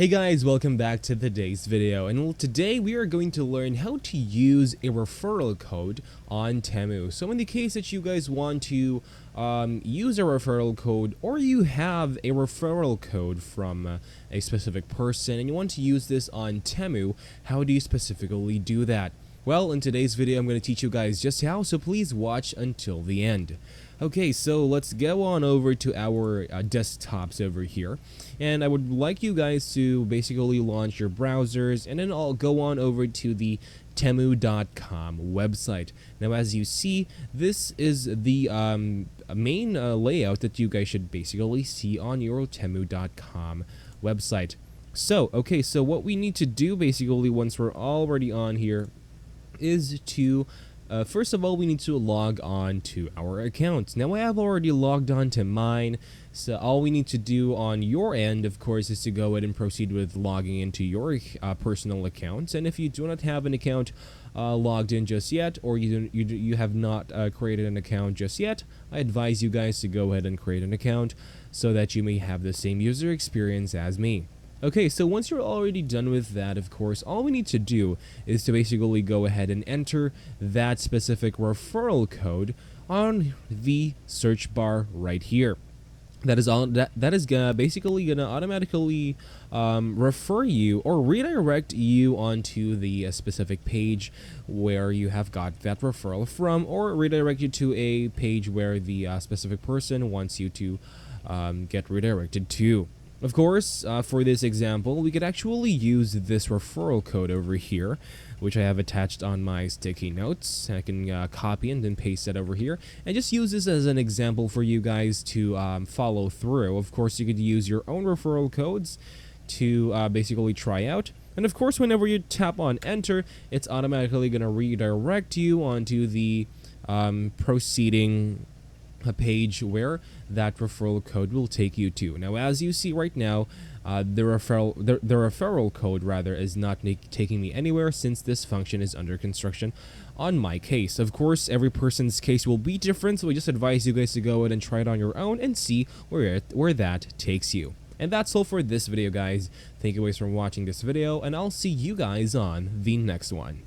Hey guys, welcome back to today's video, and today we are going to learn how to use a referral code on Temu. So in the case that you guys want to use a referral code, or you have a referral code from a specific person and you want to use this on Temu, how do you specifically do that? Well, in today's video, I'm going to teach you guys just how, so please watch until the end. Okay, so let's go on over to our desktops over here, and I would like you guys to basically launch your browsers, and then I'll go on over to the Temu.com website. Now, as you see, this is the main layout that you guys should basically see on your Temu.com website. So, okay, so what we need to do basically once we're already on here is to first of all, we need to log on to our account. Now, I have already logged on to mine, so all we need to do on your end, of course, is to go ahead and proceed with logging into your personal account. And if you do not have an account logged in just yet, or you have not created an account just yet, I advise you guys to go ahead and create an account so that you may have the same user experience as me. Okay, so once you're already done with that, of course, all we need to do is to basically go ahead and enter that specific referral code on the search bar right here. That is basically gonna automatically refer you or redirect you onto the specific page where you have got that referral from, or redirect you to a page where the specific person wants you to get redirected to. Of course, for this example, we could actually use this referral code over here, which I have attached on my sticky notes. I can copy and then paste it over here, and just use this as an example for you guys to follow through. Of course, you could use your own referral codes to basically try out. And of course, whenever you tap on enter, it's automatically going to redirect you onto the proceeding a page where that referral code will take you to. Now, as you see right now, the referral code rather is not taking me anywhere, since this function is under construction on my case. Of course, every person's case will be different, so we just advise you guys to go ahead and try it on your own and see where that takes you. And that's all for this video, guys. Thank you guys for watching this video, and I'll see you guys on the next one.